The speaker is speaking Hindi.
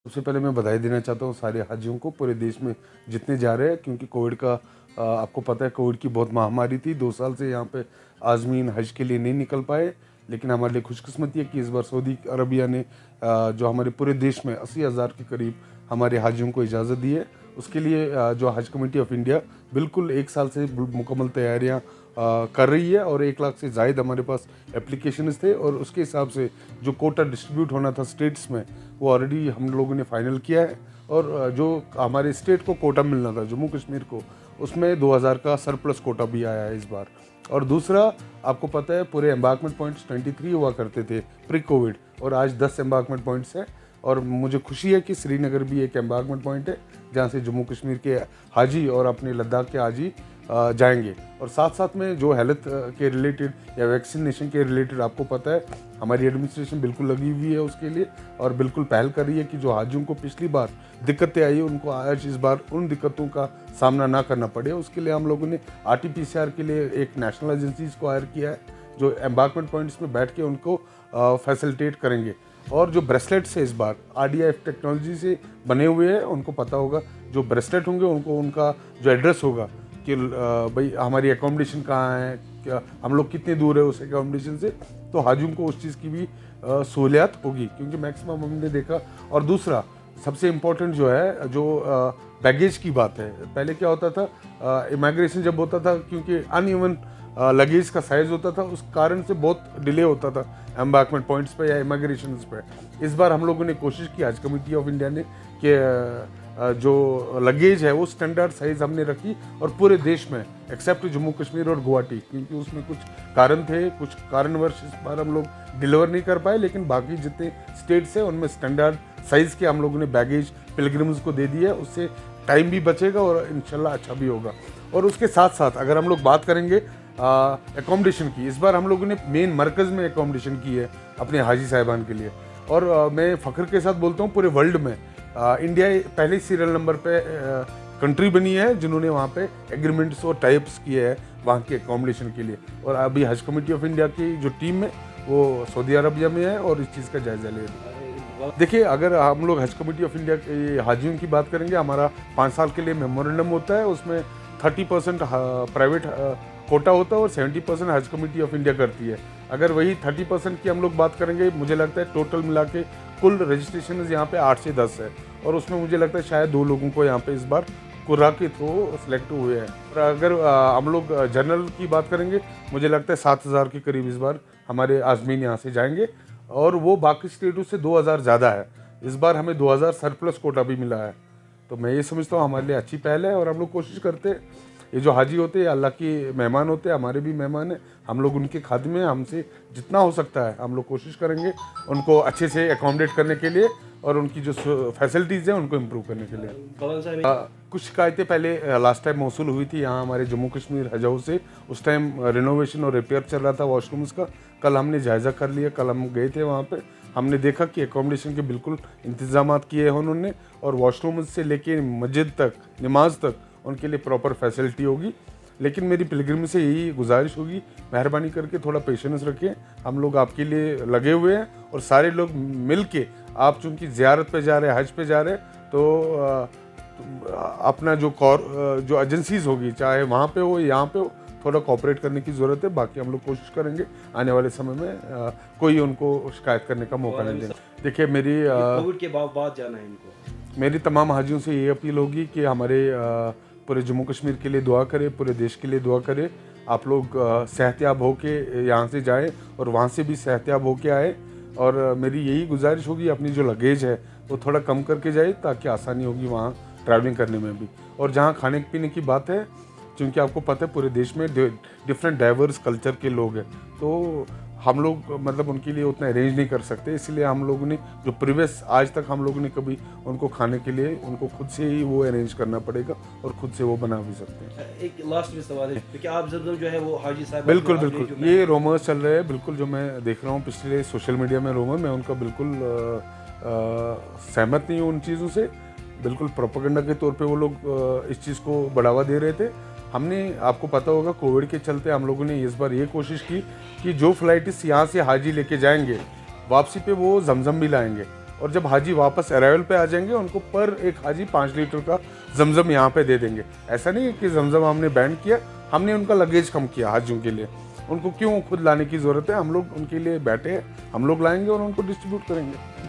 सबसे पहले मैं बधाई देना चाहता हूँ सारे हाजियों को पूरे देश में जितने जा रहे हैं, क्योंकि कोविड का आपको पता है कोविड की बहुत महामारी थी। 2 साल से यहाँ पे आज़मीन हज के लिए नहीं निकल पाए, लेकिन हमारे लिए खुशकिस्मती है कि इस बार सऊदी अरबिया ने जो हमारे पूरे देश में 80,000 के करीब हमारे हाजियों को इजाज़त दी है। उसके लिए जो हज कमेटी ऑफ इंडिया बिल्कुल 1 साल से मुकम्मल तैयारियाँ कर रही है और 1 लाख से ज़ायद हमारे पास एप्लीकेशंस थे और उसके हिसाब से जो कोटा डिस्ट्रीब्यूट होना था स्टेट्स में वो ऑलरेडी हम लोगों ने फाइनल किया है। और जो हमारे स्टेट को कोटा मिलना था जम्मू कश्मीर को, उसमें 2000 का सरप्लस कोटा भी आया है इस बार। और दूसरा, आपको पता है पूरे एम्बार्कमेंट पॉइंट्स 23 हुआ करते थे प्री कोविड, और आज 10 एम्बार्कमेंट पॉइंट्स हैं। और मुझे खुशी है कि श्रीनगर भी एक एम्बार्कमेंट पॉइंट है जहाँ से जम्मू कश्मीर के हाजी और अपने लद्दाख के हाजी जाएंगे। और साथ साथ में जो हेल्थ के रिलेटेड या वैक्सीनेशन के रिलेटेड, आपको पता है हमारी एडमिनिस्ट्रेशन बिल्कुल लगी हुई है उसके लिए और बिल्कुल पहल कर रही है कि जो हाजियों को पिछली बार दिक्कतें आई उनको आज इस बार उन दिक्कतों का सामना ना करना पड़े। उसके लिए हम लोगों ने RT-PCR के लिए एक नेशनल एजेंसीज को हायर किया है जो एम्बार्कमेंट पॉइंट्स में बैठ के उनको फैसिलिटेट करेंगे। और जो ब्रेसलेट्स है इस बार RDIF टेक्नोलॉजी से बने हुए हैं, उनको पता होगा जो ब्रेसलेट होंगे उनको उनका जो एड्रेस होगा कि भाई हमारी एकोमोडेशन कहाँ है, क्या हम लोग कितने दूर है उस एकोमोडेशन से, तो हाजियों को उस चीज़ की भी सहूलियत होगी क्योंकि मैक्सिमम हमने देखा। और दूसरा सबसे इम्पोर्टेंट जो है, जो बैगेज की बात है, पहले क्या होता था इमिग्रेशन जब होता था क्योंकि अनइवन लगेज का साइज़ होता था, उस कारण से बहुत डिले होता था एम्बार्कमेंट पॉइंट्स पे या इमिग्रेशन पे। इस बार हम लोगों ने कोशिश की, हज कमेटी ऑफ इंडिया ने, कि जो लगेज है वो स्टैंडर्ड साइज़ हमने रखी और पूरे देश में एक्सेप्ट जम्मू कश्मीर और गुवाहाटी, क्योंकि उसमें कुछ कारण थे, कुछ कारणवश इस बार हम लोग डिलीवर नहीं कर पाए, लेकिन बाकी जितने स्टेट्स हैं उनमें स्टैंडर्ड साइज़ के हम लोगों ने बैगेज पिलग्रिम्स को दे दिया है। उससे टाइम भी बचेगा और इंशाल्लाह अच्छा भी होगा। और उसके साथ साथ अगर हम लोग बात करेंगे एकोमोडेशन की, इस बार हम लोगों ने मेन मरकज़ में एकोमोडेशन की है अपने हाजी साहिबान के लिए। और मैं फ़ख्र के साथ बोलता हूँ पूरे वर्ल्ड में इंडिया पहले सीरियल नंबर पे कंट्री बनी है जिन्होंने वहाँ पे एग्रीमेंट्स और टाइप्स किए हैं वहाँ के एकोमोडेशन के लिए। और अभी हज कमेटी ऑफ इंडिया की जो टीम है वो सऊदी अरबिया में है और इस चीज़ का जायज़ा ले रही है। देखिए, अगर हम लोग हज कमेटी ऑफ इंडिया के हाजियों की बात करेंगे, हमारा 5 साल के लिए मेमोरेंडम होता है, उसमें 30% प्राइवेट कोटा होता है और 70% हज कमेटी ऑफ इंडिया करती है। अगर वही 30% की हम लोग बात करेंगे, मुझे लगता है टोटल मिला के कुल रजिस्ट्रेशन यहाँ पे 8 से 10 है और उसमें मुझे लगता है शायद 2 लोगों को यहाँ पे इस बार कुर्रा के थ्रू सेलेक्ट हुए हैं। और अगर हम लोग जनरल की बात करेंगे, मुझे लगता है 7,000 के करीब इस बार हमारे आज़मीन यहाँ से जाएंगे और वो बाकी स्टेटों से 2,000 ज़्यादा है। इस बार हमें 2,000 सरप्लस कोटा भी मिला है, तो मैं ये समझता हूँ हमारे लिए अच्छी पहल है। और हम लोग कोशिश करते हैं, ये जो हाजी होते हैं अल्लाह के मेहमान होते हैं, हमारे भी मेहमान हैं, हम लोग उनके खादमे हैं, हमसे जितना हो सकता है हम लोग कोशिश करेंगे उनको अच्छे से एकोमोडेट करने के लिए और उनकी जो फैसिलिटीज़ हैं उनको इम्प्रूव करने के लिए। कुछ शिकायतें पहले लास्ट टाइम मौसूल हुई थी यहाँ हमारे जम्मू कश्मीर हज हाउस से। उस टाइम रिनोवेशन और रिपेयर चल रहा था वॉशरूम्स का। कल हमने जायज़ा कर लिया, कल हम गए थे वहाँ पे, हमने देखा कि एकोमोडेशन के बिल्कुल इंतजाम किए हैं उन्होंने और वॉशरूम से लेके मस्जिद तक, नमाज तक उनके लिए प्रॉपर फैसिलिटी होगी। लेकिन मेरी पिलग्रिम से यही गुजारिश होगी, मेहरबानी करके थोड़ा पेशेंस रखें, हम लोग आपके लिए लगे हुए हैं और सारे लोग मिल के, आप चूँकि ज़ियारत पे जा रहे हैं, हज पे जा रहे हैं, तो अपना जो एजेंसीज़ होगी, चाहे वहाँ पे हो यहाँ पे हो, थोड़ा कोऑपरेट करने की ज़रूरत है। बाकी हम लोग कोशिश करेंगे आने वाले समय में कोई उनको शिकायत करने का मौका नहीं देंगे। देखिए, मेरी कोविड के बाद जाना है इनको, मेरी तमाम हाजियों से ये अपील होगी कि हमारे पूरे जम्मू कश्मीर के लिए दुआ करें, पूरे देश के लिए दुआ करें। आप लोग सेहतयाब हो के यहाँ से जाएं और वहाँ से भी सेहतयाब हो के आए। और मेरी यही गुजारिश होगी, अपनी जो लगेज है वो थोड़ा कम करके जाए ताकि आसानी होगी वहाँ ट्रैवलिंग करने में भी। और जहाँ खाने पीने की बात है, क्योंकि आपको पता है पूरे देश में डिफरेंट डाइवर्स कल्चर के लोग हैं, तो हम लोग मतलब उनके लिए उतना अरेंज नहीं कर सकते, इसलिए हम लोगों ने जो प्रीवियस आज तक हम लोगों ने कभी उनको खाने के लिए उनको खुद से ही वो अरेंज करना पड़ेगा और खुद से वो बना भी सकते हैं। एक लास्ट में सवाल है कि आप जब जो है वो हाजी साहब, बिल्कुल बिल्कुल ये रोमर्स चल रहे हैं, बिल्कुल जो मैं देख रहा हूँ पिछले सोशल मीडिया में रोमर, मैं उनका बिल्कुल सहमत नहीं हूँ उन चीज़ों से। बिल्कुल प्रोपेगेंडा के तौर पे वो लोग इस चीज़ को बढ़ावा दे रहे थे। हमने, आपको पता होगा कोविड के चलते हम लोगों ने इस बार ये कोशिश की कि जो फ्लाइट्स यहाँ से हाजी लेके जाएंगे वापसी पे वो जमजम भी लाएंगे और जब हाजी वापस अराइवल पे आ जाएंगे उनको पर एक हाजी 5 लीटर का जमजम यहाँ पे दे देंगे। ऐसा नहीं है कि जमजम हमने बैन किया, हमने उनका लगेज कम किया हाजियों के लिए। उनको क्यों खुद लाने की ज़रूरत है, हम लोग उनके लिए बैठे हैं, हम लोग लाएंगे और उनको डिस्ट्रीब्यूट करेंगे।